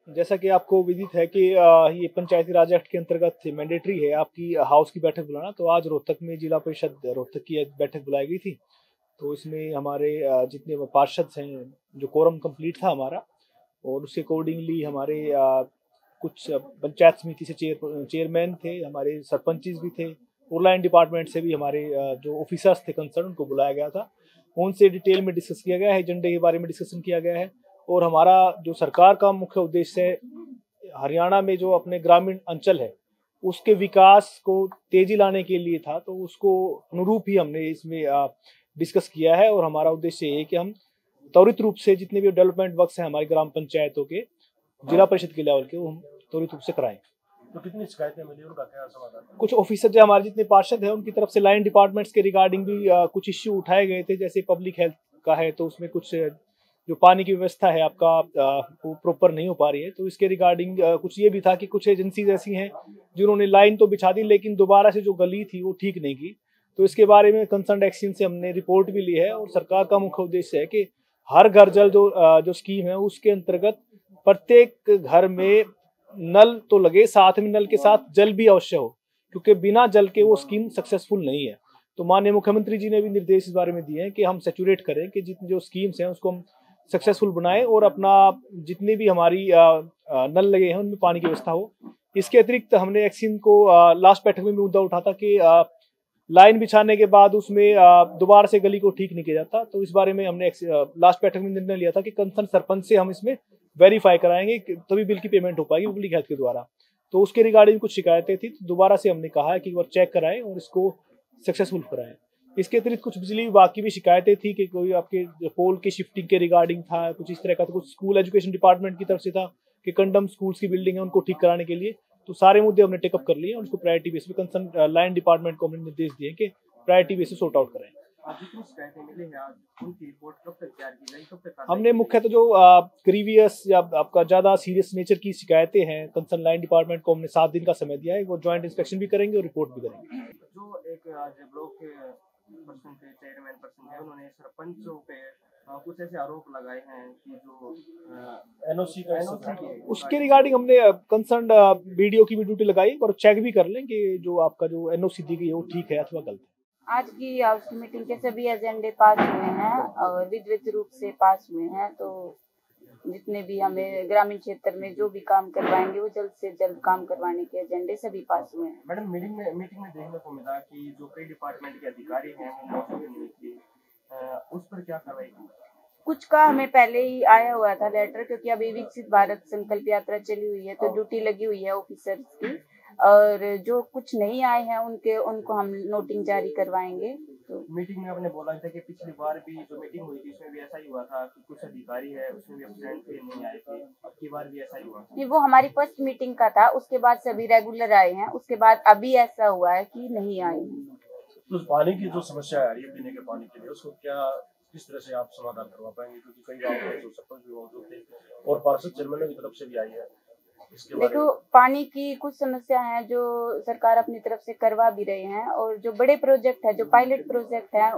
जैसा कि आपको विदित है कि ये पंचायती राज एक्ट के अंतर्गत मैंडेटरी है आपकी हाउस की बैठक बुलाना। तो आज रोहतक में जिला परिषद रोहतक की एक बैठक बुलाई गई थी। तो इसमें हमारे जितने पार्षद हैं, जो कोरम कंप्लीट था हमारा, और उसके अकॉर्डिंगली हमारे कुछ पंचायत समिति से चेयरमैन थे, हमारे सरपंचेस भी थे, और लाइन डिपार्टमेंट से भी हमारे जो ऑफिसर्स थे कंसर्न, उनको बुलाया गया था। उनसे डिटेल में डिस्कस किया गया है, एजेंडे के बारे में डिस्कशन किया गया है। और हमारा जो सरकार का मुख्य उद्देश्य है, हरियाणा में जो अपने ग्रामीण अंचल है उसके विकास को तेजी लाने के लिए था। तो उसको अनुरूप ही हमने इसमें डिस्कस किया है। और हमारा उद्देश्य ये है कि हम त्वरित रूप से जितने भी डेवलपमेंट वर्क्स हैं हमारी ग्राम पंचायतों के, जिला परिषद के लेवल के, वो हम त्वरित रूप से कराएं। तो कितनी शिकायतें मिली, उनका क्या समाधान? कुछ ऑफिसर जो हमारे जितने पार्षद हैं उनकी तरफ से लाइन डिपार्टमेंट्स के रिगार्डिंग भी कुछ इश्यू उठाए गए थे। जैसे पब्लिक हेल्थ का है, तो उसमें कुछ जो पानी की व्यवस्था है आपका वो प्रॉपर नहीं हो पा रही है। तो इसके रिगार्डिंग कुछ ये भी था कि कुछ एजेंसीज ऐसी हैं जिन्होंने लाइन तो बिछा दी, लेकिन दोबारा से जो गली थी वो ठीक नहीं की। तो इसके बारे में कंसर्न एक्शन से हमने रिपोर्ट भी ली है। और सरकार का मुख्य उद्देश्य है कि हर घर जल जो स्कीम है उसके अंतर्गत प्रत्येक घर में नल तो लगे, साथ में नल के साथ जल भी अवश्य हो, क्योंकि बिना जल के वो स्कीम सक्सेसफुल नहीं है। तो माननीय मुख्यमंत्री जी ने भी निर्देश इस बारे में दिए हैं कि हम सेचुरेट करें कि जितनी जो स्कीम्स हैं उसको हम सक्सेसफुल बनाएं, और अपना जितनी भी हमारी नल लगे हैं उनमें पानी की व्यवस्था हो। इसके अतिरिक्त हमने एक्सिन को लास्ट बैठक में मुद्दा उठा था कि लाइन बिछाने के बाद उसमें दोबारा से गली को ठीक नहीं किया जाता। तो इस बारे में हमने लास्ट बैठक में निर्णय लिया था कि कंसर्न सरपंच से हम इसमें वेरीफाई कराएंगे, तभी बिल की पेमेंट हो पाएगी पब्लिक हेल्थ के द्वारा। तो उसके रिगार्डिंग कुछ शिकायतें थी, तो दोबारा से हमने कहा है कि एक बार चेक कराएं और इसको सक्सेसफुल कराएं। इसके अतिरिक्त कुछ बिजली विभाग की भी शिकायतें थी कि कोई आपके पोल की शिफ्टिंग के रिगार्डिंग था, कुछ इस तरह का। तो कुछ स्कूल एजुकेशन डिपार्टमेंट की तरफ से था कि कंडम स्कूल्स की बिल्डिंग है उनको ठीक कराने के लिए। तो सारे मुद्दे हमने टेकअप कर लिए और उसको प्रायोरिटी बेसिस पे कंसर्न लाइन डिपार्टमेंट को हमने निर्देश दिए कि प्रायोरिटी बेसिस सॉर्ट आउट करें। हमने मुख्यतः जो प्रीवियस या आपका ज़्यादा सीरियस नेचर की शिकायतें हैं, कंसर्न लाइन डिपार्टमेंट को हमने 7 दिन का समय दिया है। वो ज्वाइंट इंस्पेक्शन भी करेंगे और रिपोर्ट भी करेंगे। जो एक आज ब्लॉक के पर्सन थे, चेयरमैन पर्सन है, उन्होंने सरपंचों पे कुछ ऐसे आरोप लगाए हैं कि जो एनओसी उसके रिगार्डिंग हमने कंसर्न बीडीओ की भी ड्यूटी लगाई और चेक भी कर लें कि जो आपका जो एनओसी दी गई है वो ठीक है अथवा गलत है। आज की हाउस की मीटिंग के सभी एजेंडे पास हुए हैं और विधिवत रूप से पास हुए हैं। तो जितने भी हमें ग्रामीण क्षेत्र में जो भी काम करवाएंगे वो जल्द से जल्द काम करवाने के एजेंडे सभी पास हुए हैं। मैडम, मीटिंग में देखने को मिला कि जो कई डिपार्टमेंट के अधिकारी हैं उस पर क्या कार्रवाई की? कुछ का हमें पहले ही आया हुआ था लेटर, क्योंकि अभी विकसित भारत संकल्प यात्रा चली हुई है तो ड्यूटी लगी हुई है ऑफिसर्स की। और जो कुछ नहीं आए हैं उनको हम नोटिंग जारी करवाएंगे। तो मीटिंग में आपने बोला था कि पिछली बार भी जो मीटिंग हुई थी उसमें भी ऐसा ही हुआ था कि कुछ अधिकारी है उसमें भी एब्सेंट थे, नहीं आए थे। अब की बार भी ऐसा ही हुआ? नहीं, वो हमारी फर्स्ट मीटिंग का था, उसके बाद सभी रेगुलर आए हैं। उसके बाद अभी ऐसा हुआ है कि नहीं आए हैं। तो पानी की जो समस्या आ रही है पीने के पानी के लिए, उसको क्या किस तरह से आप समाधान करवा पाएंगे? क्योंकि कई गाँव के जो सरपंच भी मौजूद थे और पार्षद चेयरमैन की तरफ से भी आई है। देखो, पानी की कुछ समस्या है जो सरकार अपनी तरफ से करवा भी रहे हैं, और जो बड़े प्रोजेक्ट है, जो पायलट प्रोजेक्ट है,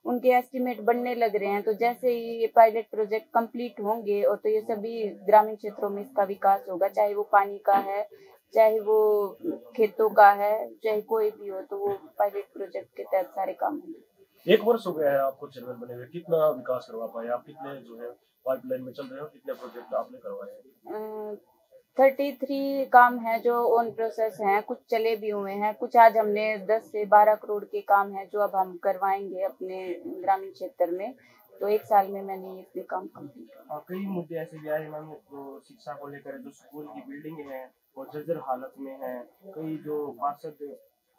उनके एस्टीमेट बनने लग रहे हैं। तो जैसे ही ये पायलट प्रोजेक्ट कंप्लीट होंगे और तो ये सभी ग्रामीण क्षेत्रों में इसका विकास होगा, चाहे वो पानी का है, चाहे वो खेतों का है, चाहे कोई भी हो, तो वो पायलट प्रोजेक्ट के तहत सारे काम होंगे। 1 वर्ष हो गया है आपको चेयरमैन बने हुए, कितना विकास करवा पाए आप? कितने जो है पाइपलाइन में चल रहे हो, कितने प्रोजेक्ट आपने करवाए हैं? 33 काम है जो ऑन प्रोसेस हैं, कुछ चले भी हुए हैं, कुछ आज हमने 10 से 12 करोड़ के काम है जो अब हम करवाएंगे अपने ग्रामीण क्षेत्र में। तो 1 साल में मैंने ये काम कंप्लीट किया। कई मुद्दे ऐसे भी आए मैम, जो शिक्षा को लेकर, जो स्कूल की बिल्डिंग है वो जर्जर हालत में है। कई जो पार्षद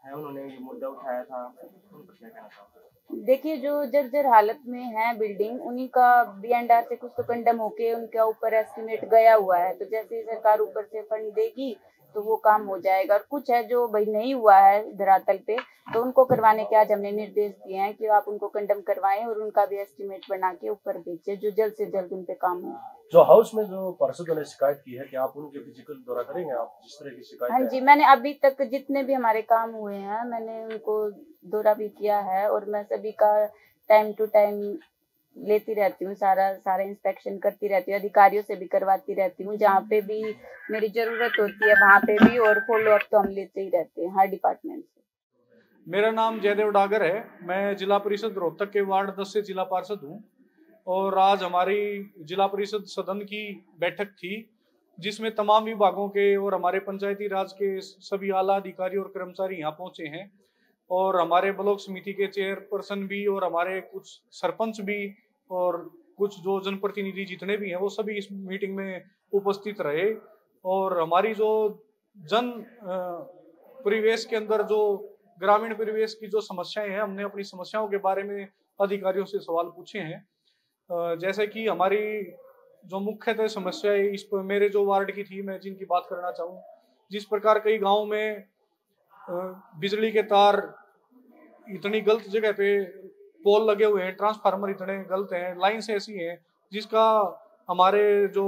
है उन्होंने ये मुद्दा उठाया था, उन पर क्या कहना चाहते हैं? देखिए, जो जर्जर हालत में है बिल्डिंग, उन्हीं का बीएनडआर से कुछ तो कंडम होके उनके ऊपर एस्टिमेट गया हुआ है। तो जैसे ही सरकार ऊपर से फंड देगी तो वो काम हो जाएगा। और कुछ है जो भाई नहीं हुआ है धरातल पे, तो उनको करवाने के आज हमने निर्देश दिए हैं कि आप उनको कंडम करवाएं और उनका भी एस्टिमेट बना के ऊपर भेजें, जो जल्द से जल्द उन पे काम हो। जो हाउस में जो पार्षदों ने शिकायत की है कि आप उनके फिजिकल दौरा करेंगे, आप जिस तरह की शिकायत? हाँ जी, मैंने अभी तक जितने भी हमारे काम हुए हैं मैंने उनको दौरा भी किया है, और मैं सभी का टाइम टू टाइम लेती रहती हूँ, सारा इंस्पेक्शन करती रहती हूँ, अधिकारियों से भी करवाती रहती हूँ, जहाँ पे भी मेरी जरूरत होती है वहाँ पे भी, और फॉलो अप तो हम लेते ही रहते हैं हर डिपार्टमेंट से। मेरा नाम जयदेव डागर है। मैं जिला परिषद रोहतक के वार्ड 10 से जिला पार्षद हूँ और आज हमारी जिला परिषद सदन की बैठक थी जिसमें तमाम विभागों के और हमारे पंचायती राज के सभी आला अधिकारी और कर्मचारी यहाँ पहुंचे हैं और हमारे ब्लॉक समिति के चेयरपर्सन भी और हमारे कुछ सरपंच भी और कुछ जो जनप्रतिनिधि जितने भी हैं वो सभी इस मीटिंग में उपस्थित रहे। और हमारी जो जन परिवेश के अंदर जो ग्रामीण परिवेश की जो समस्याएं हैं, हमने अपनी समस्याओं के बारे में अधिकारियों से सवाल पूछे हैं। जैसे कि हमारी जो मुख्यतः समस्या है इस पर मेरे जो वार्ड की थी, मैं जिनकी बात करना चाहूँ, जिस प्रकार कई गांव में बिजली के तार इतनी गलत जगह पे पोल लगे हुए हैं, ट्रांसफार्मर इतने गलत हैं, लाइन्स ऐसी हैं जिसका हमारे जो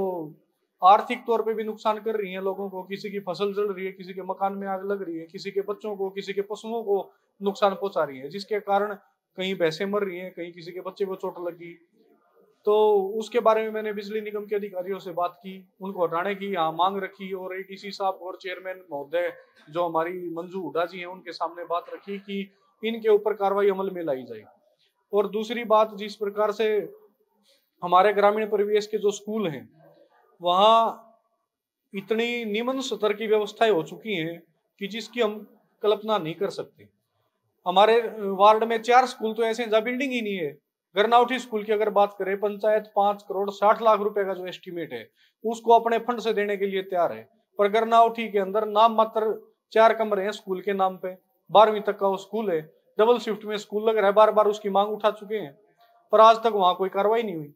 आर्थिक तौर पे भी नुकसान कर रही है लोगों को। किसी की फसल जल रही है, किसी के मकान में आग लग रही है, किसी के बच्चों को, किसी के पशुओं को नुकसान पहुंचा रही है, जिसके कारण कहीं भैंसें मर रही हैं, कहीं किसी के बच्चे को चोट लगी। तो उसके बारे में मैंने बिजली निगम के अधिकारियों से बात की, उनको हटाने की यहाँ मांग रखी और एडीसी साहब और चेयरमैन महोदय जो हमारी मंजू हुड्डा जी हैं उनके सामने बात रखी कि इनके ऊपर कार्रवाई अमल में लाई जाए। और दूसरी बात, जिस प्रकार से हमारे ग्रामीण परिवेश के जो स्कूल हैं वहाँ इतनी निम्न स्तर की व्यवस्थाएं हो चुकी हैं कि जिसकी हम कल्पना नहीं कर सकते। हमारे वार्ड में 4 स्कूल तो ऐसे हैं जहाँ बिल्डिंग ही नहीं है। गरनावटी स्कूल की अगर बात करें, पंचायत 5 करोड़ 60 लाख रुपए का जो एस्टीमेट है उसको अपने फंड से देने के लिए तैयार है, पर गरनावटी के अंदर नाम मात्र 4 कमरे हैं स्कूल के नाम पे। 12वीं तक का वो स्कूल है, डबल शिफ्ट में स्कूल लग रहा है, बार बार उसकी मांग उठा चुके हैं पर आज तक वहां कोई कार्रवाई नहीं हुई।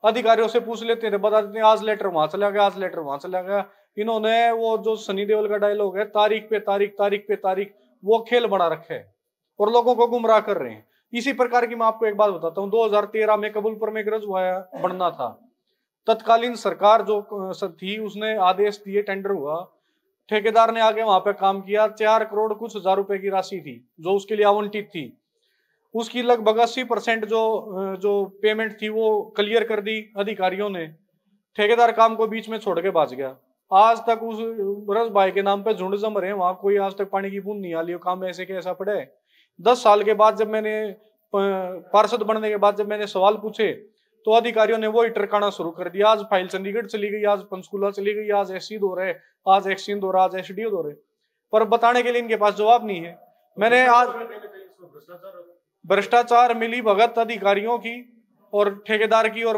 अधिकारियों से पूछ लेते हैं, बता देते हैं आज लेटर वहां चला गया, आज लेटर वहां चला गया। इन्होंने वो जो सनी देओल का डायलॉग है, तारीख पे तारीख, तारीख पे तारीख, वो खेल बना रखा है और लोगों को गुमराह कर रहे हैं। इसी प्रकार की मैं आपको एक बात बताता हूँ, 2013 में कबूलपुर में गरज बनना था, तत्कालीन सरकार जो थी उसने आदेश दिए, टेंडर हुआ, ठेकेदार ने आगे वहां पे काम किया, 4 करोड़ कुछ हजार रुपए की राशि थी जो उसके लिए आवंटित थी, उसकी लगभग 80% जो पेमेंट थी वो क्लियर कर दी अधिकारियों ने। ठेकेदार काम को बीच में छोड़ के भाग गया। आज तक उस रस भाई के नाम पे झुंड जम रहे हैं, वहां कोई आज तक पानी की बूंद नहीं आ रही, काम ऐसे कैसा पड़ा है। 10 साल के बाद जब मैंने पार्षद बनने के बाद जब मैंने सवाल पूछे तो अधिकारियों ने वो टरकाना शुरू कर दिया। आज फाइल चंडीगढ़ चली गई, आज पंचकुला चली गई, आज एससी हो रहे, आज एक्सीन हो रहा, आज एसडीओ हो रहे, पर बताने के लिए इनके पास जवाब नहीं है। मैंने आज भ्रष्टाचार मिली भगत अधिकारियों की और ठेकेदार की और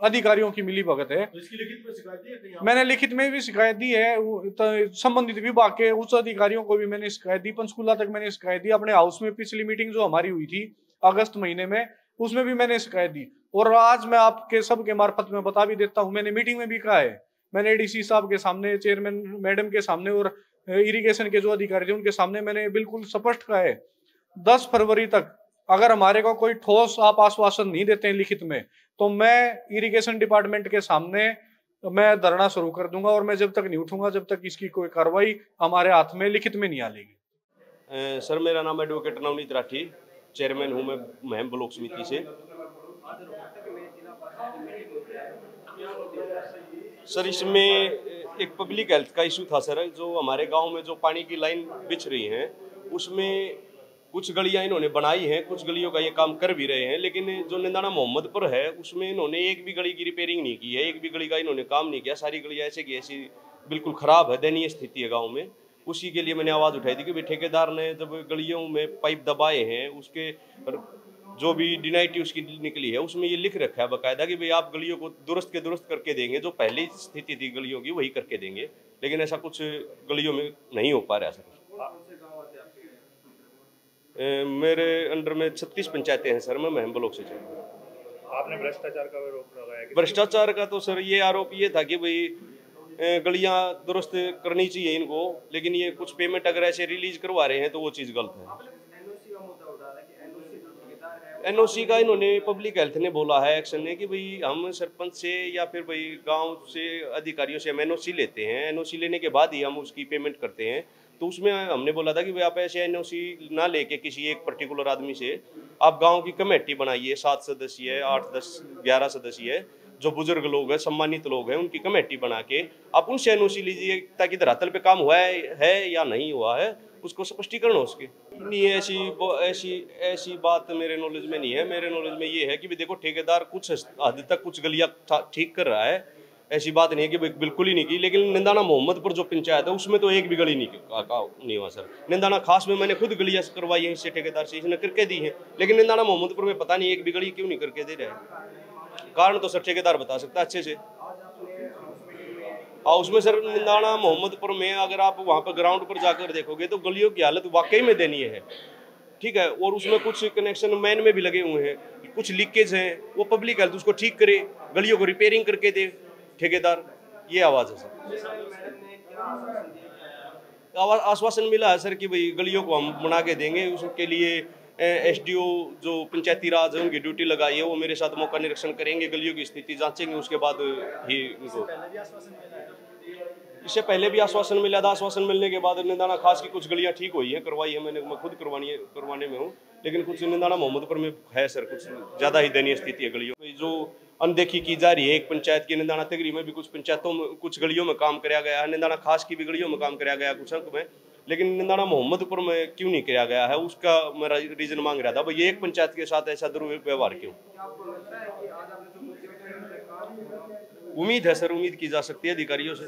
अधिकारियों की मिली भगत है। इसकी लिखित में शिकायत दी है? मैंने लिखित में भी शिकायत दी है, संबंधित विभाग के उच्च अधिकारियों को भी मैंने शिकायत दी, पंचकुला तक मैंने शिकायत दी। अपने हाउस में पिछली मीटिंग जो हमारी हुई थी अगस्त महीने में, उसमें भी मैंने शिकायत दी। और आज मैं आपके सबके मार्फत में बता भी देता हूँ, मैंने मीटिंग में भी कहा है, मैंने एडीसी साहब के सामने, चेयरमैन मैडम के सामने और इरिगेशन के जो अधिकारी थे उनके सामने मैंने बिल्कुल स्पष्ट कहा है, 10 फरवरी तक अगर हमारे को कोई ठोस आप आश्वासन नहीं देते हैं लिखित में तो मैं इरिगेशन डिपार्टमेंट के सामने मैं धरना शुरू कर दूंगा और मैं जब तक नहीं उठूंगा जब तक इसकी कोई कार्रवाई हमारे हाथ में लिखित में नहीं आ लेगी। सर, मेरा नाम एडवोकेट नवनीत राठी, चेयरमैन हूँ मैं महम ब्लॉक समिति से। सर, इसमें एक पब्लिक हेल्थ का इशू था सर, जो हमारे गांव में जो पानी की लाइन बिछ रही है उसमें कुछ गलियां इन्होंने बनाई हैं, कुछ गलियों का ये काम कर भी रहे हैं, लेकिन जो निंदाना मोहम्मदपुर है उसमें इन्होंने एक भी गली की रिपेयरिंग नहीं की है, एक भी गली का इन्होंने काम नहीं किया। सारी गलियां ऐसे की ऐसी बिल्कुल खराब है, दयनीय स्थिति है गाँव में। उसी के लिए मैंने आवाज़ उठाई थी कि भाई ठेकेदार ने जब गलियों में पाइप दबाए हैं, उसके जो भी डिनाइटी उसकी निकली है उसमें ये लिख रखा है बाकायदा कि भाई आप गलियों को दुरुस्त के दुरुस्त करके देंगे, जो पहली स्थिति थी गलियों की वही करके देंगे, लेकिन ऐसा कुछ गलियों में नहीं हो पा रहा। ऐसा कुछ मेरे अंडर में 36 पंचायतें हैं सर, मैं महम ब्लॉक से चल। आपने भ्रष्टाचार का आरोप लगाया? भ्रष्टाचार का तो सर ये आरोप ये था कि भाई गलियां दुरुस्त करनी चाहिए इनको, लेकिन ये कुछ पेमेंट अगर ऐसे रिलीज करवा रहे हैं तो वो चीज़ गलत है। एनओसी का इन्होंने पब्लिक हेल्थ ने बोला है, एक्शन ने, कि भाई हम सरपंच से या फिर भाई गांव से अधिकारियों से हम एनओसी लेते हैं, एनओसी लेने के बाद ही हम उसकी पेमेंट करते हैं। तो उसमें हमने बोला था कि भाई आप ऐसे एनओसी ना लेके किसी एक पर्टिकुलर आदमी से, आप गांव की कमेटी बनाइए, 7 सदस्य है, 8, 10, 11 सदस्य है, जो बुजुर्ग लोग हैं, सम्मानित लोग हैं, उनकी कमेटी बना के आप उनसे एनओसी लीजिए, ताकि धरातल पे काम हुआ है या नहीं हुआ है उसको स्पष्टीकरण हो उसके। नहीं, ऐसी बात मेरे नॉलेज में नहीं है। मेरे नॉलेज में ये है कि देखो, ठेकेदार कुछ हद तक कुछ गलियां ठीक कर रहा है, ऐसी बात नहीं है कि बिल्कुल ही नहीं की। लेकिन निंदाना मोहम्मदपुर जो पंचायत है उसमें तो एक भी गली नहीं हुआ सर। निंदाना खास में मैंने खुद गलियां करवाई है इससे, ठेकेदार से, इसने करके दी है। लेकिन निंदाना मोहम्मदपुर में पता नहीं एक भी गली क्यों नहीं करके दे रहे हैं। कारण तो सर ठेकेदार बता सकता है अच्छे से। हाँ, उसमें सर निंदाना मोहम्मदपुर में अगर आप वहाँ पर ग्राउंड पर जाकर देखोगे तो गलियों की हालत वाकई में दयनीय है, ठीक है। और उसमें कुछ कनेक्शन मैन में भी लगे हुए हैं, कुछ लीकेज हैं, वो पब्लिक हेल्थ उसको ठीक करे, गलियों को रिपेयरिंग करके दे ठेकेदार। ये आवाज़ है सर। आश्वासन मिला है सर कि भाई गलियों को हम बना के देंगे। उसके लिए एसडीओ जो पंचायती राज है उनकी ड्यूटी लगाई है, वो मेरे साथ मौका निरीक्षण करेंगे, गलियों की स्थिति जांचेंगे, उसके बाद ही उनको। इससे पहले भी आश्वासन मिला था। आश्वासन मिलने के बाद निंदाना खास की कुछ गलियां ठीक हुई हैं, करवाई है मैंने, मैं खुद करवाने में हूँ। लेकिन कुछ निंदाना मोहम्मदपुर में है सर, कुछ ज़्यादा ही दयनीय स्थिति है गलियों में, जो अनदेखी की जा रही है। एक पंचायत की निंदाना तिगरी में भी कुछ पंचायतों में कुछ गलियों में काम कराया गया है, निंदाना खास की भी गलियों में काम कराया गया कुछ अंक में, लेकिन निंदाना मोहम्मदपुर में क्यों नहीं किया गया है, उसका मेरा रीजन मांग रहा था। भाई एक पंचायत के साथ ऐसा दुर्व्यवहार क्यों? उम्मीद है सर, उम्मीद की जा सकती है अधिकारियों से।